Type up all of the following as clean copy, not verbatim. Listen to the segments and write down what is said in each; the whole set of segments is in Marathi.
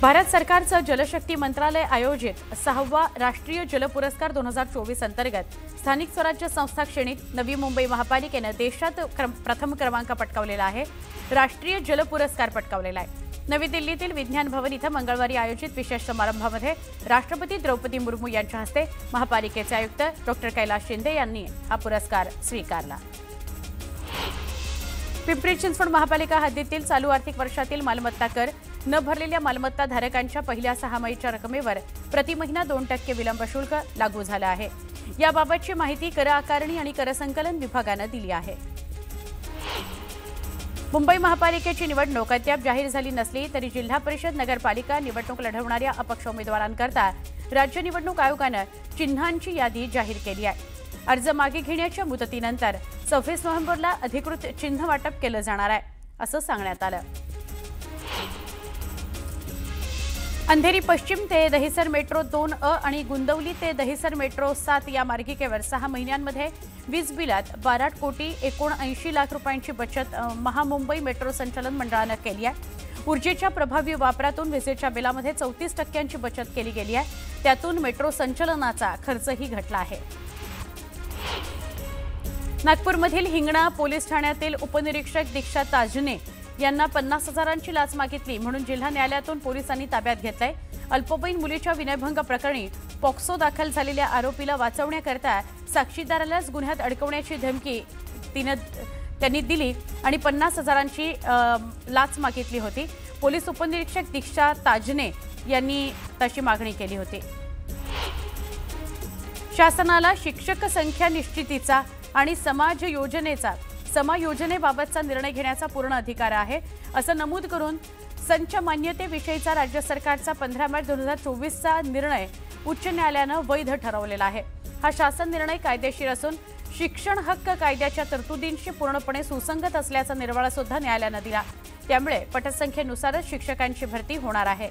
भारत सरकारचं जलशक्ती मंत्रालय आयोजित 6वा राष्ट्रीय जल पुरस्कार 2024 अंतर्गत स्थानिक स्वराज्य संस्था श्रेणीत नवी मुंबई महापालिकेने देशात प्रथम क्रमांक पटकावलेला आहे। राष्ट्रीय जल पुरस्कार पटकावलेला आहे। नवी दिल्लीतील विज्ञान भवन इथं मंगळवारी आयोजित विशेष समारंभामध्ये राष्ट्रपती द्रौपदी मुर्मू यांच्या हस्ते महापालिकेचे आयुक्त डॉक्टर कैलास शिंदे यांनी हा पुरस्कार स्वीकारला। पिंपरी चिंचवड महापालिका हद्दीतील चालू आर्थिक वर्षातील मालमत्ता कर न भरलेल्या मालमत्ता धारकांच्या पहिल्या 6 महिन्याच्या रकमेवर प्रति महिना 2% विलंब शुल्क लागू झालं आहे। याबाबतची माहिती कर आकारणी आणि कर संकलन विभागाने दिली आहे। मुंबई महापालिकेची निवडणूक अद्याप जाहीर झाली नसली तरी जिल्हा परिषद नगरपालिका निवडणूक लढवणाऱ्या अपक्ष उमेदवारांकरता राज्य निवडणूक आयोगाने चिन्हांची यादी जाहीर केली आहे। अर्ज मागे घेण्याच्या मुदतीनंतर 26 नोव्हेंबरला अधिकृत चिन्ह वाटप केलं जाणार आहे असं सांगण्यात आलं। अंधेरी पश्चिम ते दहिसर मेट्रो 2A आणि गुंदवली ते दहिसर मेट्रो 7 या मार्गिकेवर 6 महिन्यांमध्ये वीज बिलात 12 कोटी 79 लाख रुपयांची बचत महामुंबई मेट्रो संचालन मंडळाने केली आहे। ऊर्जेच्या प्रभावी वापरातून विजेच्या बिलामध्ये 34% बचत केली गेली आहे। त्यातून मेट्रो संचालनाचा खर्चही घटला आहे। नागपूरमधील हिंगणा पोलीस ठाण्यातील उपनिरीक्षक दीक्षा ताजने यांना 50,000ची लाच मागितली म्हणून जिल्हा न्यायालयातून पोलिसांनी ताब्यात घेतलंय। अल्पवयीन मुलीच्या विनयभंग प्रकरणी पॉक्सो दाखल झालेल्या आरोपीला वाचवण्याकरता साक्षीदारालाच गुन्ह्यात अडकवण्याची धमकी त्यांनी दिली आणि 50,000ची लाच मागितली होती। पोलीस उपनिरीक्षक दीक्षा ताजने यांनी तशी मागणी केली होती। शासनाला शिक्षक संख्या निश्चितीचा आणि समायोजनेबाबतचा निर्णय घेण्याचा पूर्ण अधिकार आहे असं नमूद करून संच मान्यतेविषयीचा राज्य सरकारचा 15 मार्च 2024चा निर्णय उच्च न्यायालयाने वैध ठरवलेला आहे। हा शासन निर्णय कायदेशीर असून शिक्षण हक्क कायद्याच्या तरतुदींशी पूर्णपणे सुसंगत असल्याचा निर्वाळा सुद्धा न्यायालयाने दिला। त्यामुळे पटसंख्येनुसारच शिक्षकांची भरती होणार आहे।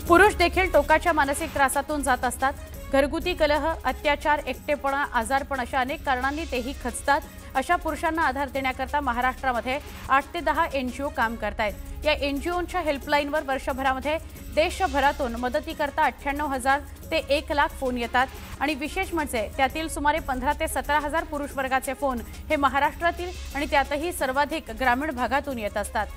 पुरुष देखील टोकाच्या मानसिक त्रासातून जात असतात। घरगुती कलह, अत्याचार, एकटेपणा, आजारपण अशा अनेक कारणांनी तेही खचतात। अशा पुरुषांना आधार देण्याकरता महाराष्ट्रामध्ये 8 ते 10 NGO काम करतायत। या NGOंच्या हेल्पलाईनवर वर्षभरामध्ये देशभरातून मदतीकरता 98,000 ते 1 लाख फोन येतात आणि विशेष म्हणजे त्यातील सुमारे 15 ते 17,000 पुरुष वर्गाचे फोन हे महाराष्ट्रातील आणि त्यातही सर्वाधिक ग्रामीण भागातून येत असतात।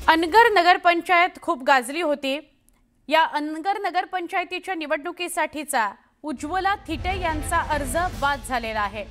अनगर नगरपंचायत खूप गाजली होती। या अनगर नगरपंचायतीच्या निवडणुकीसाठीचा उज्ज्वला थिटे यांचा अर्ज बाद झालेला आहे।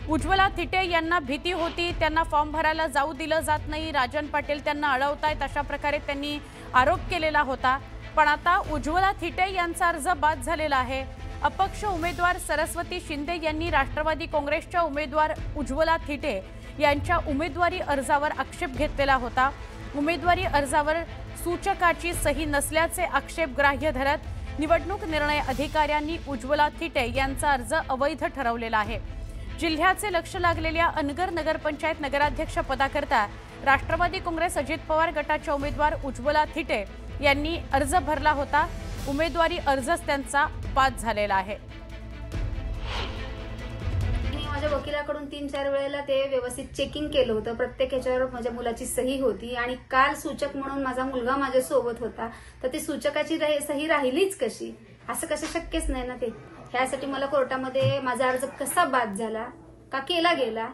उज्ज्वला थिटे यांना भीती होती, त्यांना फॉर्म भरायला जाऊ दिलं जात नाही, राजन पाटील त्यांना अडवतायत अशा प्रकारे त्यांनी आरोप केलेला होता। पण आता उज्ज्वला थिटे यांचा अर्ज बाद झालेला आहे। अपक्ष उमेदवार सरस्वती शिंदे यांनी राष्ट्रवादी काँग्रेसच्या उमेदवार उज्ज्वला थिटे यांच्या उमेदवारी अर्जावर आक्षेप घेतलेला होता। उमेदवारी अर्जावर सूचकाची सही नसल्याचे आक्षेप ग्राह्य धरत निवडणूक निर्णय अधिकाऱ्यांनी उज्ज्वला थिटे यांचा अर्ज अवैध ठरवलेला आहे। जिल्ह्याचे लक्ष लागलेल्या अनगर नगरपंचायत नगराध्यक्ष पदाकरता राष्ट्रवादी काँग्रेस अजित पवार गटाच्या उमेदवार उज्ज्वला थिटे यांनी अर्ज भरला होता। उमेदवारी अर्जच त्यांचा बाद झालेला आहे। माझ्या वकिलाकडून 3-4 वेळेला ते व्यवस्थित चेकिंग केलं होतं। प्रत्येक ह्याच्यावर माझ्या मुलाची सही होती आणि काल सूचक म्हणून माझा मुलगा माझ्या सोबत होता, तर ती सूचकाची सही राहिलीच कशी? असं कसं शक्यच नाही ना ते। ह्यासाठी मला कोर्टामध्ये माझा अर्ज कसा बाद झाला, का केला गेला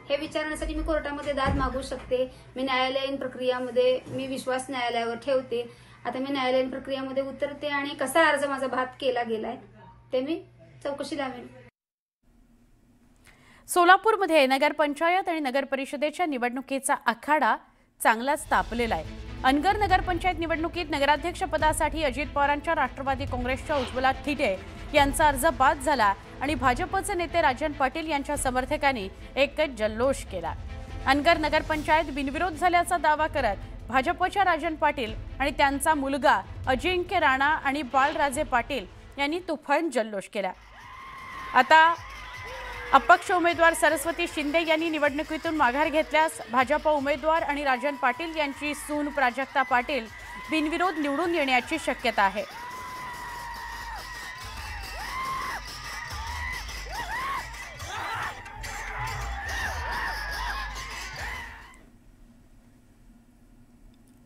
हे विचारण्यासाठी मी कोर्टामध्ये दाद मागू शकते। मी न्यायालयीन प्रक्रियामध्ये मी विश्वास न्यायालयावर ठेवते। आता मी न्यायालयीन प्रक्रियामध्ये उतरते आणि कसा अर्ज माझा बाद केला गेलाय ते मी चौकशी लावेन। सोलापूरमध्ये नगरपंचायत आणि नगरपरिषदेच्या निवडणुकीचा आखाडा चांगलाच तापलेला आहे। अनगर नगरपंचायत निवडणुकीत नगराध्यक्षपदासाठी अजित पवारांच्या राष्ट्रवादी काँग्रेसच्या उज्ज्वला थिटे यांचा अर्ज बाद झाला आणि भाजपचे नेते राजन पाटील यांच्या समर्थकांनी एकच जल्लोष केला। अनगर नगरपंचायत बिनविरोध झाल्याचा दावा करत भाजपच्या राजन पाटील आणि त्यांचा मुलगा अजिंक्य राणा आणि बाळराजे पाटील यांनी तुफान जल्लोष केला। आता अपक्ष उमेदवार सरस्वती शिंदे यांनी निवडणुकीतून माघार घेतल्यास भाजप उमेदवार आणि राजन पाटील यांची सून प्राजक्ता पाटील बिनविरोध निवडून येण्याची शक्यता आहे।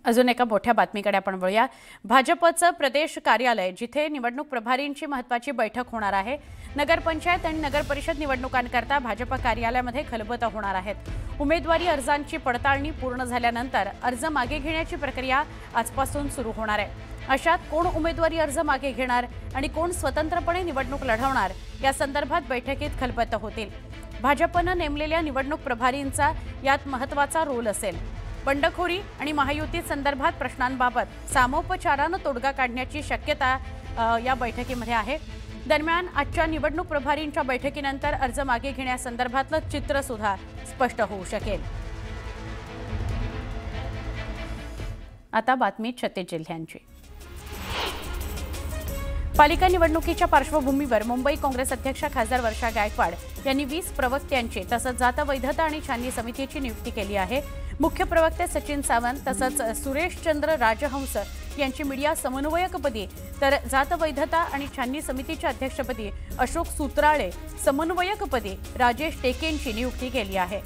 अजून एका मोठ्या बातमीकडे आपण वळूया। भाजपचं प्रदेश कार्यालय जिथे निवडणूक प्रभारींची महत्त्वाची बैठक होणार आहे। नगरपंचायत आणि नगर परिषद निवडणुकांकरता भाजप कार्यालयामध्ये खलबतं होणार आहेत। उमेदवारी अर्जांची पडताळणी पूर्ण झाल्यानंतर अर्ज मागे घेण्याची प्रक्रिया आजपासून सुरू होणार आहे। अशात कोण उमेदवारी अर्ज मागे घेणार आणि कोण स्वतंत्रपणे निवडणूक लढवणार या संदर्भात बैठकीत खलबतं होतील। भाजपनं नेमलेल्या निवडणूक प्रभारींचा यात महत्त्वाचा रोल असेल। बंडखोरी आणि महायुती संदर्भात प्रश्नांबाबत सामोपचाराने तोडगा काढण्याची शक्यता या बैठकीमध्ये आहे। दरम्यान आजच्या निवडणूक प्रभारींच्या बैठकीनंतर अर्ज मागे घेण्यासंदर्भातलं चित्र सुद्धा स्पष्ट होऊ शकेल। आता बातमी छत्तीस जिल्ह्यांची। पालिका निवडणुकीच्या पार्श्वभूमीवर मुंबई काँग्रेस अध्यक्ष खासदार वर्षा गायकवाड यांनी 20 प्रवक्त्यांची तसंच जात वैधता आणि छाननी समितीची नियुक्ती केली आहे। मुख्य प्रवक्ते सचिन सावंत तसंच सुरेशचंद्र राजहंस यांची मीडिया समन्वयकपदी तर जात वैधता आणि छाननी समितीच्या अध्यक्षपदी अशोक सूत्राळे, समन्वयकपदी राजेश टेकेंची नियुक्ती केली आहे।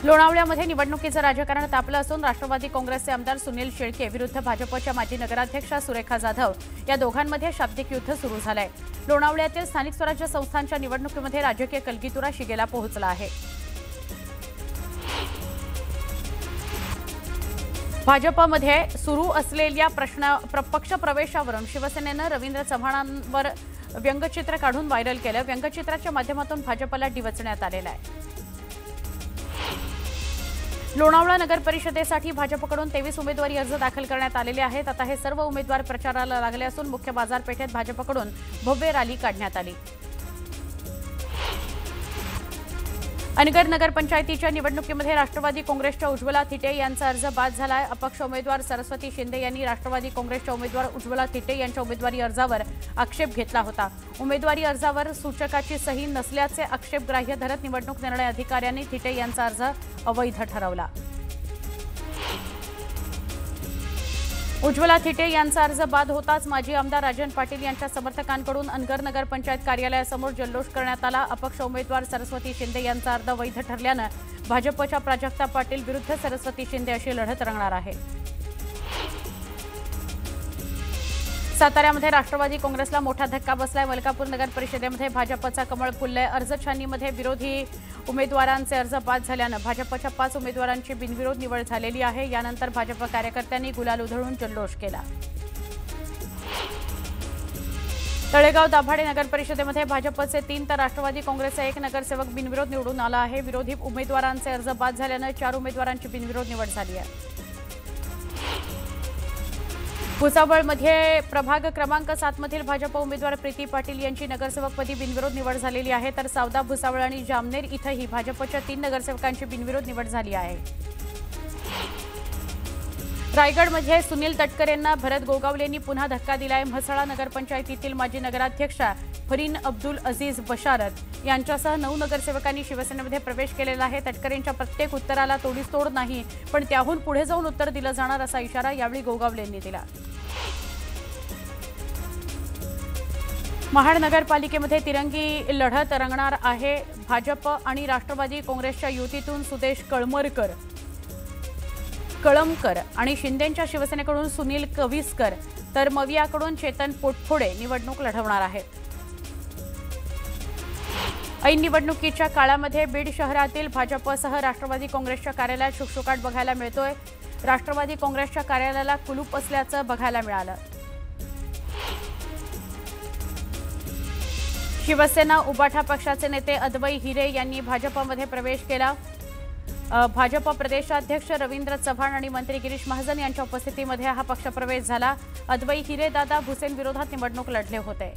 लोणावळ्यामध्ये निवडणुकीचं राजकारण तापलं असून राष्ट्रवादी काँग्रेसचे आमदार सुनील शेळके विरुद्ध भाजपच्या माजी नगराध्यक्षा सुरेखा जाधव या दोघांमध्ये शाब्दिक युद्ध सुरू झालंय। लोणावळ्यातील स्थानिक स्वराज्य संस्थांच्या निवडणुकीमध्ये राजकीय कलगीतुरा शिगेला पोहोचला आहे। भाजपमध्ये सुरू असलेल्या पक्ष प्रवेशावरून शिवसेनेनं रवींद्र चव्हाणांवर व्यंगचित्र काढून व्हायरल केलं। व्यंगचित्राच्या माध्यमातून भाजपला डिवचण्यात आलेलं आहे। लोणावळा नगर परिषदेसाठी भाजपकडून 23 उमेदवारी अर्ज दाखल करण्यात आलेले आहेत। आता हे सर्व उमेदवार प्रचाराला लागले असून मुख्य बाजारपेठेत भाजपकडून भव्य रॅली काढण्यात आली। अनगर नगरपंचायतीच्या निवडणुकीमध्ये राष्ट्रवादी काँग्रेसच्या उज्ज्वला थिटे यांचा अर्ज बाद झालाय। अपक्ष उमेदवार सरस्वती शिंदे यांनी राष्ट्रवादी काँग्रेसच्या उमेदवार उज्ज्वला थिटे यांच्या उमेदवारी अर्जावर आक्षेप घेतला होता। उमेदवारी अर्जावर सूचकाची सही नसल्याचे आक्षेप ग्राह्य धरत निवडणूक निर्णय अधिकाऱ्यांनी थिटे यांचा अर्ज अवैध ठरवला। उज्ज्वला थिटे यांचा अर्ज बाद होताच माजी आमदार राजन पाटील यांच्या समर्थकांकडून अनगर नगरपंचायत कार्यालयासमोर जल्लोष करण्यात आला। अपक्ष उमेदवार सरस्वती शिंदे यांचा अर्ज वैध ठरल्यानं भाजपच्या प्राजक्ता पाटील विरुद्ध सरस्वती शिंदे अशी लढत रंगणार आहे। साताऱ्यामध्ये राष्ट्रवादी काँग्रेसला मोठा धक्का बसलाय। मलकापूर नगर परिषदेमध्ये भाजपचा कमळ फुललाय। अर्ज छाननीमध्ये विरोधी उमेदवारांचे अर्ज बाद झाल्यानं भाजपच्या 5 उमेदवारांची बिनविरोध निवड झालेली आहे। यानंतर भाजप कार्यकर्त्यांनी गुलाल उधळून जल्लोष केला। तळेगाव दाभाडे नगर परिषदेमध्ये भाजपचे 3 तर राष्ट्रवादी काँग्रेसचा 1 नगरसेवक बिनविरोध निवडून आला आहे। विरोधी उमेदवारांचे अर्ज बाद झाल्यानं 4 उमेदवारांची बिनविरोध निवड झाली आहे। भुसावळमध्ये प्रभाग क्रमांक 7 मधील भाजप उमेदवार प्रीती पाटील यांची नगरसेवकपदी बिनविरोध निवड झालेली आहे। तर सावदा, भुसावळ आणि जामनेर इथंही भाजपच्या 3 नगरसेवकांची बिनविरोध निवड झाली आहे। रायगडमध्ये सुनील तटकरेंना भरत गोगावलेंनी पुन्हा धक्का दिलाय। म्हसळा नगरपंचायतीतील माजी नगराध्यक्षा फरीन अब्दुल अजीज बशारत यांच्यासह 9 नगरसेवकांनी शिवसेनेमध्ये प्रवेश केलेला आहे। तटकरेंच्या प्रत्येक उत्तराला तोडीस-तोड नाही, पण त्याहून पुढे जाऊन उत्तर दिलं जाणार असा इशारा यावेळी गोगावलेंनी दिला। महाड नगरपालिकेमध्ये तिरंगी लढत रंगणार आहे। भाजप आणि राष्ट्रवादी काँग्रेसच्या युतीतून सुदेश कळमकर आणि शिंदेंच्या शिवसेनेकडून सुनील कविस्कर तर मवियाकडून चेतन पोटफोडे निवडणूक लढवणार आहेत। ऐन निवडणुकीच्या काळामध्ये बीड शहरातील भाजपसह राष्ट्रवादी काँग्रेसच्या कार्यालयात शुकशुकाट बघायला मिळतोय। राष्ट्रवादी काँग्रेसच्या कार्यालयाला कुलूप असल्याचं बघायला मिळालं। शिवसेना उबाठा पक्षाचे नेते अद्वै हिरे यांनी भाजपमध्ये प्रवेश केला। भाजप प्रदेशाध्यक्ष रवींद्र चव्हाण आणि मंत्री गिरीश महाजन यांच्या उपस्थितीमध्ये हा पक्षप्रवेश झाला। अद्वै हिरे दादा भुसेन विरोधात निवडणूक लढले होते।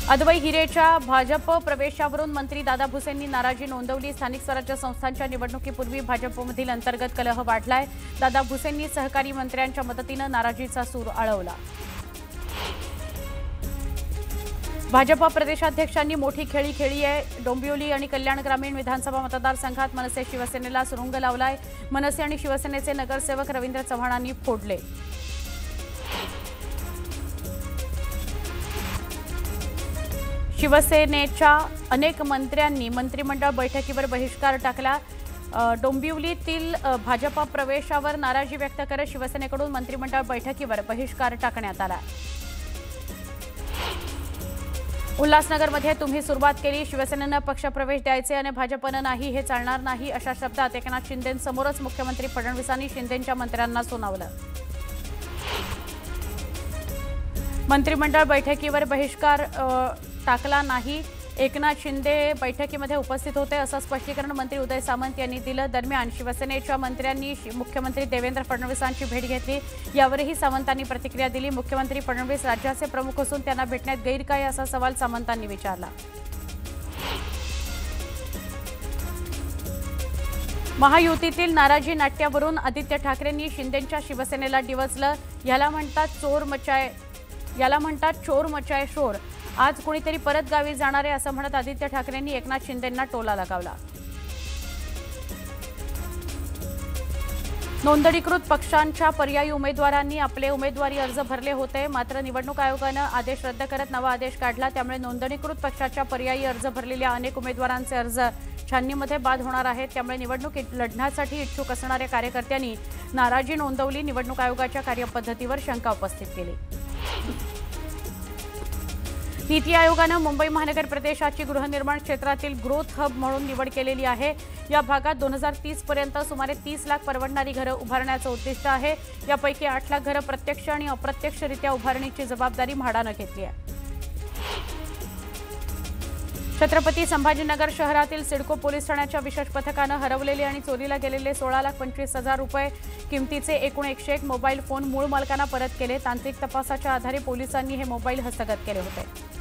अद्वै हिरेच्या भाजप प्रवेशावरून मंत्री दादा भुसेंनी नाराजी नोंदवली। स्थानिक स्वराज्य संस्थांच्या निवडणुकीपूर्वी भाजपमधील अंतर्गत कलह वाढलाय। दादा भुसेंनी सहकारी मंत्र्यांच्या मदतीने नाराजीचा सूर आळवला। भाजप प्रदेशाध्यक्षांनी मोठी खेळी खेळली आहे। डोंबिवली आणि कल्याण ग्रामीण विधानसभा मतदारसंघात मनसे शिवसेनेला सुरुंग लावलाय। मनसे आणि शिवसेनेचे नगरसेवक रवींद्र चव्हाणांनी फोडले। शिवसेनेच्या अनेक मंत्र्यांनी मंत्रिमंडळ बैठकीवर बहिष्कार टाकला। डोंबिवलीतील भाजपा प्रवेशावर नाराजी व्यक्त करत शिवसेनेकडून मंत्रिमंडळ बैठकीवर बहिष्कार टाकण्यात आला। उल्हासनगरमध्ये तुम्ही सुरुवात केली, शिवसेनेनं पक्षप्रवेश द्यायचे आणि भाजपनं नाही, हे चालणार नाही, अशा शब्दात एकनाथ शिंदेंसमोरच मुख्यमंत्री फडणवीसांनी शिंदेंच्या मंत्र्यांना सुनावलं। मंत्रिमंडळ बैठकीवर बहिष्कार टाकला नाही, एकनाथ शिंदे बैठकीमध्ये उपस्थित होते असं स्पष्टीकरण मंत्री उदय सामंत यांनी दिलं। दरम्यान शिवसेनेच्या मंत्र्यांनी मुख्यमंत्री देवेंद्र फडणवीसांची भेट घेतली, यावरही सामंतांनी प्रतिक्रिया दिली। मुख्यमंत्री फडणवीस राज्याचे प्रमुख असून त्यांना भेटण्यात गैर काय असा सवाल सामंतांनी विचारला। महायुतीतील नाराजी नाट्यावरून आदित्य ठाकरेंनी शिंदेंच्या शिवसेनेला डिवचलं। याला म्हणतात चोर मचाय शोर। आज कोणीतरी परत गावी जाणार आहे असं म्हणत आदित्य ठाकरेंनी एकनाथ शिंदेंना टोला लगावला। नोंदणीकृत पक्षांच्या पर्यायी उमेदवारांनी आपले उमेदवारी अर्ज भरले होते, मात्र निवडणूक आयोगानं आदेश रद्द करत नवा आदेश काढला। त्यामुळे नोंदणीकृत पक्षाच्या पर्यायी अर्ज भरलेल्या अनेक उमेदवारांचे अर्ज छाननीमध्ये बाद होणार आहेत। त्यामुळे निवडणूक लढण्यासाठी इच्छुक असणाऱ्या कार्यकर्त्यांनी नाराजी नोंदवली, निवडणूक आयोगाच्या कार्यपद्धतीवर शंका उपस्थित केली। नीती आयोगानं मुंबई महानगर प्रदेशाची गृहनिर्माण क्षेत्रातील ग्रोथ हब म्हणून निवड केलेली आहे। या भागात 2030 पर्यंत सुमारे 30 लाख परवडणारी घरं उभारण्याचं उद्दिष्ट आहे। यापैकी 8 लाख घरं प्रत्यक्ष आणि अप्रत्यक्षरित्या उभारणीची जबाबदारी म्हाडानं घेतली आहे। छत्रपती संभाजीनगर शहरातील सिडको पोलीस ठाण्याच्या विशेष पथकानं हरवलेले आणि चोरीला गेलेले 16,25,000 रुपये किमतीचे एकूण 101 मोबाईल फोन मूळ मालकांना परत केले। तांत्रिक तपासाच्या आधारे पोलिसांनी हे मोबाईल हस्तगत केले होते।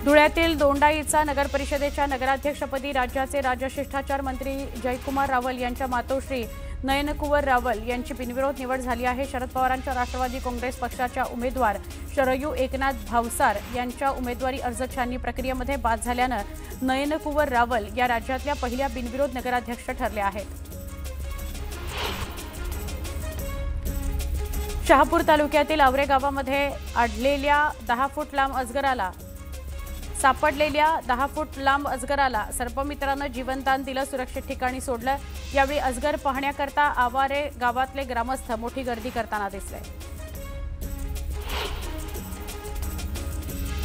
धुळ्यातील दोंडाईचा नगर परिषदेच्या नगराध्यक्षपदी राज्याचे राजशिष्टाचार मंत्री जयकुमार रावल यांच्या मातोश्री नयनकुवर रावल यांची बिनविरोध निवड झाली आहे। शरद पवारांच्या राष्ट्रवादी काँग्रेस पक्षाच्या उमेदवार शरयू एकनाथ भावसार यांच्या उमेदवारी अर्ज छाननी प्रक्रियेमध्ये बाद झाल्यानं नयनकुवर रावल या राज्यातल्या पहिल्या बिनविरोध नगराध्यक्ष ठरल्या आहेत। शहापूर तालुक्यातील आवरे गावामध्ये आढळलेल्या 10 फूट लांब अजगराला सर्पमित्रानं जीवनदान दिलं, सुरक्षित ठिकाणी सोडलं। यावेळी अजगर पाहण्याकरता आवारे गावातले ग्रामस्थ मोठी गर्दी करताना दिसले।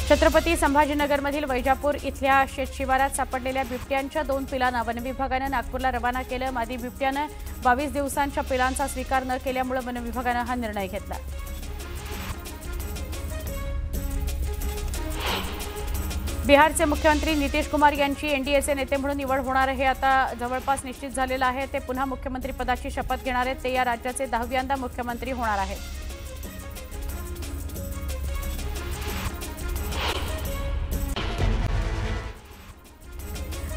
छत्रपती संभाजीनगरमधील वैजापूर इथल्या शेतशिवारात सापडलेल्या बिबट्यांच्या 2 पिलांना वनविभागानं नागपूरला रवाना केलं। मादी बिबट्यानं 22 दिवसांच्या पिलांचा स्वीकार न केल्यामुळे वनविभागानं हा निर्णय घेतला। बिहारचे मुख्यमंत्री नितीश कुमार यांची एनडीएचे नेते म्हणून निवड होणार आहे, आता जवळपास निश्चित झालेलं आहे। ते पुन्हा मुख्यमंत्री पदाची शपथ घेणार आहेत। ते या राज्याचे 10व्यांदा मुख्यमंत्री होणार आहेत।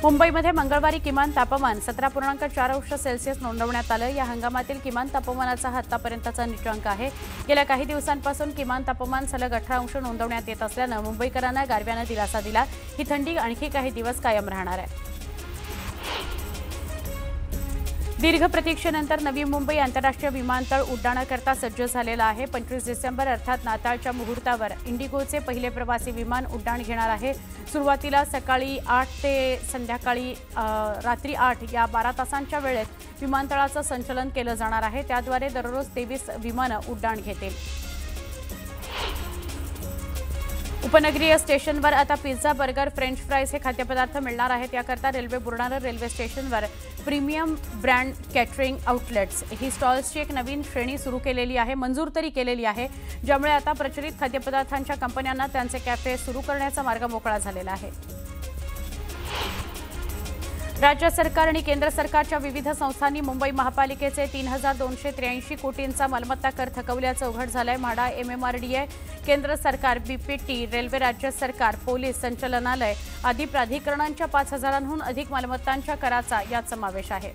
मुंबईमध्ये मंगळवारी किमान तापमान 17.4°C नोंदवण्यात आलं। या हंगामातील किमान तापमानाचा हा आतापर्यंतचा नीचांक आहे। गेल्या काही दिवसांपासून किमान तापमान सलग 18° नोंदवण्यात येत असल्यानं मुंबईकरांना गारव्यानं दिलासा दिला। ही थंडी आणखी काही दिवस कायम राहणार आहे। दीर्घ प्रतीक्षेनंतर नवी मुंबई आंतरराष्ट्रीय विमानतळ उड्डाणाकरता सज्ज झालेलं आहे। 25 डिसेंबर अर्थात नाताळच्या मुहूर्तावर इंडिगोचे पहिले प्रवासी विमान उड्डाण घेणार आहे। सुरुवातीला सकाळी 8 ते संध्याकाळी रात्री 8 या 12 तासांच्या वेळेत विमानतळाचं संचालन केलं जाणार आहे। त्याद्वारे दररोज 23 विमानं उड्डाण घेतील। उपनगरीय स्टेशनवर आता पिझ्झा, बर्गर, फ्रेंच फ्राईज हे खाद्यपदार्थ मिळणार आहेत। याकरता रेल्वे बुलढाणा रेल्वे स्टेशनवर प्रीमियम ब्रँड कॅटरिंग आउटलेट्स ही स्टॉल्सची एक नवीन श्रेणी मंजूर तरी केलेली आहे, ज्यामुळे आता प्रचलित खाद्यपदार्थांच्या कंपन्यांना त्यांचे कॅफे सुरू करण्याचा मार्ग मोकळा झालेला आहे। राज्य सरकार आणि केंद्र सरकारच्या विविध संस्थांनी मुंबई महापालिकेचे 3,283 कोटींचा मालमत्ता कर थकवल्याचं उघड झालंय। म्हाडा, MMRDA, केंद्र सरकार, BPT, रेल्वे राज्य सरकार, पोलीस संचालनालय आदी प्राधिकरणांच्या 5,000हून अधिक मालमत्तांच्या कराचा यात समावेश आहे।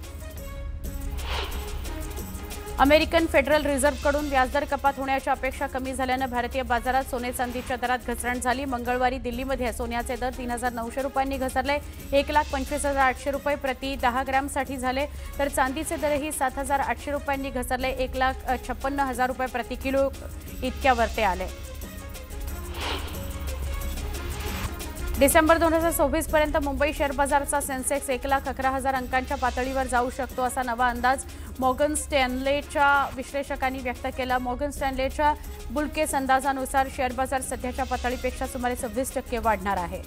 अमेरिकन फेडरल रिझर्व्हकडून व्याजदर कपात होण्याच्या अपेक्षा कमी झाल्यानं भारतीय बाजारात सोने चांदीच्या दरात घसरण झाली। मंगळवारी दिल्लीमध्ये सोन्याचे दर 3,900 रुपयांनी घसरले, 1,25,800 रुपये प्रति 10 ग्रॅमसाठी झाले, तर चांदीचे दरही 7,800 रुपयांनी घसरले, 1,56,000 रुपये प्रति किलो इतक्यावर ते आले। डिसेंबर 2026 पर्यंत मुंबई शेअर बाजाराचा सेन्सेक्स 1,11,000 अंकांच्या पातळीवर जाऊ शकतो असा नवा अंदाज मॉर्गन स्टॅनलेच्या विश्लेषकांनी व्यक्त केला। मॉर्गन स्टॅनलेच्या बुल केस अंदाजानुसार शेअर बाजार सध्याच्या पातळीपेक्षा सुमारे 26% वाढणार आहे।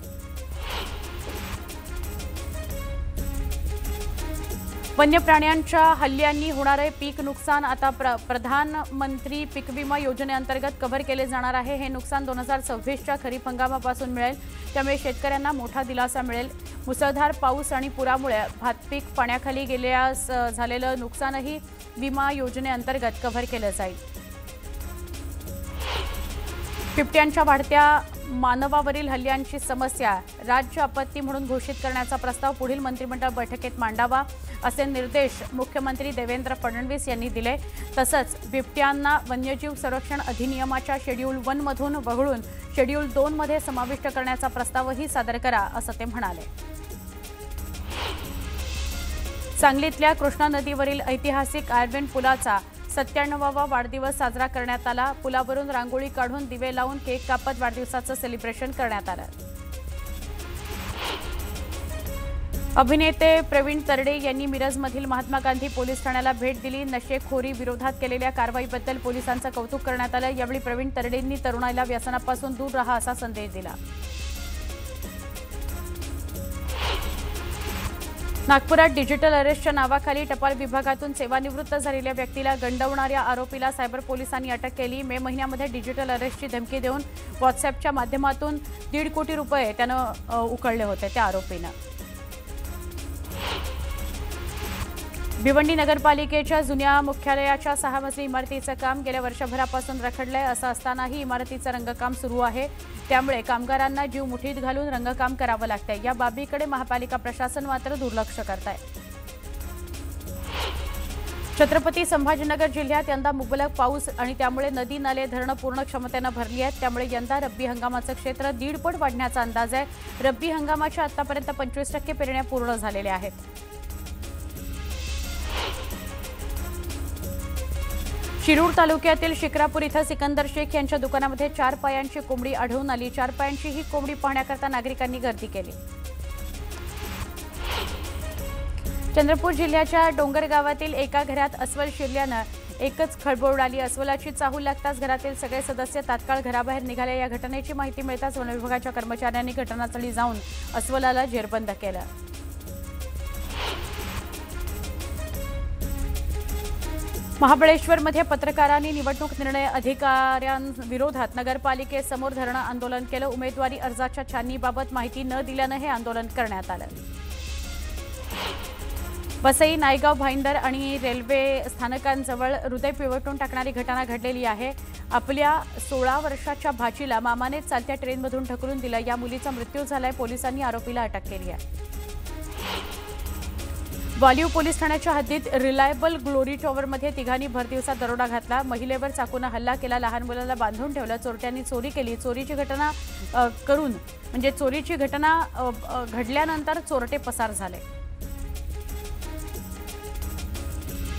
वन्य प्राण्यांच्या हल्ल्यांनी होणारे पीक नुकसान आता प्रधानमंत्री पीक विमा योजनेअंतर्गत कव्हर केले जाणार आहे। हे नुकसान 2026च्या खरीप हंगामापासून मिळेल, त्यामुळे शेतकऱ्यांना मोठा दिलासा मिळेल। मुसळधार पाऊस आणि पुरामुळे भात पीक पाण्याखाली गेल्यास झालेलं नुकसानही विमा योजनेअंतर्गत कव्हर केलं जाईल। बिबट्यांच्या वाढत्या मानवावरील हल्ल्यांची समस्या राज्य आपत्ती म्हणून घोषित करण्याचा प्रस्ताव पुढील मंत्रिमंडळ बैठकीत मांडावा असे निर्देश मुख्यमंत्री देवेंद्र फडणवीस यांनी दिले। तसंच बिबट्यांना वन्यजीव संरक्षण अधिनियमाच्या शेड्यूल 1 मधून वगळून शेड्यूल 2 मध्ये समाविष्ट करण्याचा प्रस्तावही सादर करा असं ते म्हणाले। सांगलीतल्या कृष्णा नदीवरील ऐतिहासिक आयर्विन पुलाचा 97वा वाढदिवस साजरा करण्यात आला। पुलावरून रांगोळी काढून दिवे लावून केक कापत वाढदिवसाचं सेलिब्रेशन करण्यात आलं। अभिनेते प्रवीण तरडे यांनी मिरजमधील महात्मा गांधी पोलीस ठाण्याला भेट दिली। नशेखोरी विरोधात केलेल्या कारवाईबद्दल पोलिसांचं कौतुक करण्यात आलं। यावेळी प्रवीण तरडेंनी तरुणाईला व्यसनापासून दूर राहा असा संदेश दिला। नागपुरात डिजिटल अरेस्टच्या नावाखाली टपाल विभागातून सेवानिवृत्त झालेल्या व्यक्तीला गंडवणाऱ्या आरोपीला सायबर पोलिसांनी अटक केली। मे महिन्यामध्ये डिजिटल अरेस्टची धमकी देऊन व्हॉट्सअॅपच्या माध्यमातून 1.5 कोटी रुपये त्यानं उकळले होते त्या आरोपीनं। भिवंडी नगरपालिकेच्या जुन्या मुख्यालयाच्या 6 मजली इमारतीचं काम गेल्या वर्षभरापासून रखडलंय। असं असतानाही इमारतीचं रंगकाम सुरू आहे, त्यामुळे कामगारांना जीव मुठीत घालून रंगकाम करावं लागतंय। या बाबीकडे महापालिका प्रशासन मात्र दुर्लक्ष करतंय। छत्रपती संभाजीनगर जिल्ह्यात यंदा मुबलक पाऊस आणि त्यामुळे नदी नाले धरणं पूर्ण क्षमतेनं भरली आहेत, त्यामुळे यंदा रब्बी हंगामाचं क्षेत्र 1.5 पट वाढण्याचा अंदाज आहे। रब्बी हंगामाच्या आतापर्यंत 25% पेरण्या पूर्ण झालेल्या आहेत। शिरूर तालुक्यातील शिक्रापूर इथं सिकंदर शेख यांच्या दुकानामध्ये 4 पायांची कोंबडी आढळून आली। 4 पायांची ही कोंबडी पाहण्याकरता नागरिकांनी गर्दी केली। चंद्रपूर जिल्ह्याच्या डोंगर गावातील एका घरात अस्वल शिरल्यानं एकच खळबळ उडाली। अस्वलाची चाहूल लागताच घरातील सगळे सदस्य तात्काळ घराबाहेर निघाले। या घटनेची माहिती मिळताच वन विभागाच्या कर्मचाऱ्यांनी घटनास्थळी जाऊन अस्वलाला जेरबंद केलं। महाबळेश्वरमध्ये पत्रकारांनी निवडणूक निर्णय अधिकाऱ्यांविरोधात नगरपालिकेसमोर धरणं आंदोलन केलं। उमेदवारी अर्जाच्या छाननीबाबत माहिती न दिल्यानं हे आंदोलन करण्यात आलं। वसई, नायगाव, भाईंदर आणि रेल्वे स्थानकांजवळ हृदय पिवटून टाकणारी घटना घडलेली आहे। आपल्या 16 वर्षाच्या भाचीला मामाने चालत्या ट्रेनमधून ढकलून दिलं। या मुलीचा मृत्यू झालाय। पोलिसांनी आरोपीला अटक केली आहे। वालीव पोलीस ठाण्याच्या हद्दीत रिलायबल ग्लोरी टॉवरमध्ये तिघांनी भरदिवसा दरोडा घातला। महिलेवर चाकूने हल्ला केला, लहान मुलाला बांधून ठेवलं, चोरट्यांनी चोरी केली। चोरीची घटना घडल्यानंतर चोरटे पसार झाले।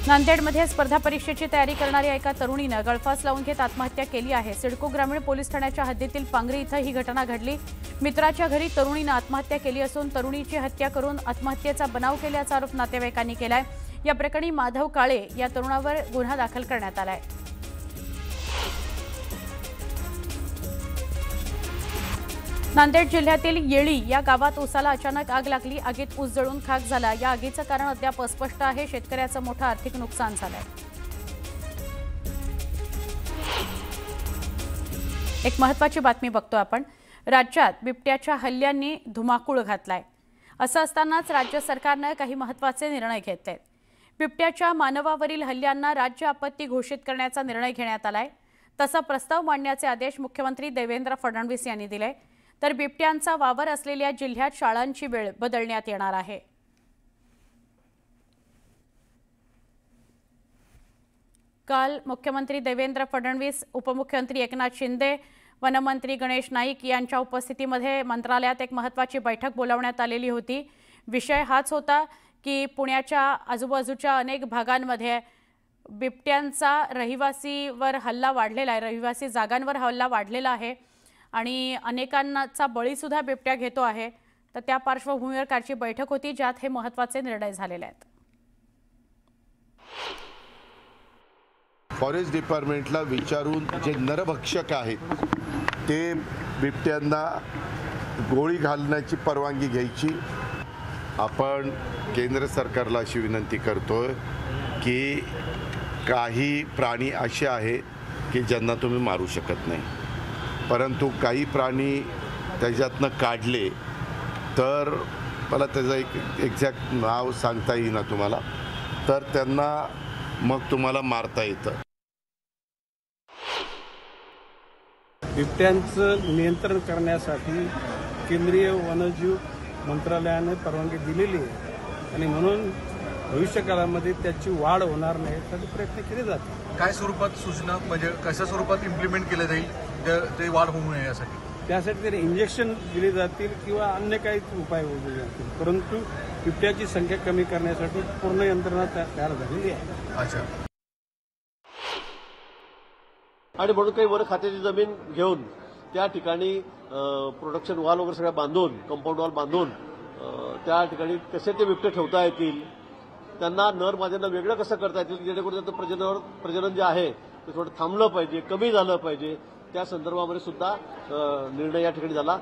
नांदेडमध्ये स्पर्धा परीक्षेची तयारी करणाऱ्या एका तरुणीनं गळफास लावून घेत आत्महत्या केली आहे। सिडको ग्रामीण पोलीस ठाण्याच्या हद्दीतील पांगरी इथं ही घटना घडली। मित्राच्या घरी तरुणीनं आत्महत्या केली असून तरुणीची हत्या करून आत्महत्येचा बनाव केल्याचा आरोप नातेवाईकांनी केलाय। या प्रकरणी माधव काळे या तरुणावर गुन्हा दाखल करण्यात आलाय। नांदेड जिल्ह्यातील येळी या गावात ऊसाला अचानक आग लागली। आगीत ऊस जळून खाक झाला। या आगीचं कारण अद्याप अस्पष्ट आहे। शेतकऱ्याचं मोठं आर्थिक नुकसान झालंय। एक महत्त्वाची बातमी बघतो आपण। राज्यात बिबट्याच्या हल्ल्यांनी धुमाकूळ घातलाय। असं असतानाच राज्य सरकारनं काही महत्त्वाचे निर्णय घेतलेत। बिबट्याच्या मानवावरील हल्ल्यांना राज्य आपत्ती घोषित करण्याचा निर्णय घेण्यात आलाय। तसा प्रस्ताव मांडण्याचे आदेश मुख्यमंत्री देवेंद्र फडणवीस यांनी दिले। तर बिबट्यांचा वावर असलेल्या जिल्ह्यात शाळांची वेळ बदलण्यात येणार आहे। काल मुख्यमंत्री देवेंद्र फडणवीस, उपमुख्यमंत्री एकनाथ शिंदे, वनमंत्री गणेश नाईक यांच्या उपस्थितीमध्ये मंत्रालयात एक महत्त्वाची बैठक बोलावण्यात आलेली होती। विषय हाच होता की पुण्याच्या आजूबाजूच्या अनेक भागांमध्ये बिबट्यांचा रहिवासी जागांवर हल्ला वाढलेला आहे। आणि अनेकांचा बळीसुद्धा बिबट्या घेतो आहे। तर त्या पार्श्वभूमीवर कालची बैठक होती ज्यात हे महत्त्वाचे निर्णय झालेले आहेत। फॉरेस्ट डिपार्टमेंटला विचारून जे नरभक्षक आहेत ते बिबट्यांना गोळी घालण्याची परवानगी घ्यायची। आपण केंद्र सरकारला अशी विनंती करतोय की काही प्राणी असे आहेत की ज्यांना तुम्ही मारू शकत नाही, परंतु काही प्राणी त्याच्यातनं काढले तर मला त्याचं एक एक्झॅक्ट नाव सांगता येईना तुम्हाला, तर त्यांना मग तुम्हाला मारता येतं। बिबट्यांचं नियंत्रण करण्यासाठी केंद्रीय वन्यजीव मंत्रालयाने परवानगी दिलेली आहे आणि म्हणून भविष्यकाळामध्ये त्याची वाढ होणार नाही यासाठी प्रयत्न केले जातील। काय स्वरूपात सूचना म्हणजे कशा स्वरूपात इम्प्लिमेंट केलं जाईल ते वाढ होऊ नये यासाठी? त्यासाठी त्याने इंजेक्शन दिले जातील किंवा अन्य काही उपाय होऊ जातील, परंतु बिबट्याची संख्या कमी करण्यासाठी पूर्ण यंत्रणा तयार झालेली आहे। अच्छा। आणि म्हणून काही वन खात्याची जमीन घेऊन त्या ठिकाणी प्रोडक्शन वॉल वगैरे सगळ्या बांधून, कंपाऊंड वॉल बांधून त्या ठिकाणी कसे ते बिबटे ठेवता येतील, त्यांना नर माद्यांना वेगळं कसं करता येतील जेणेकरून त्यांचं प्रजनन जे आहे ते थोडं थांबलं पाहिजे, कमी झालं पाहिजे, त्या संदर्भामध्ये सुद्धा निर्णय या ठिकाणी झाला।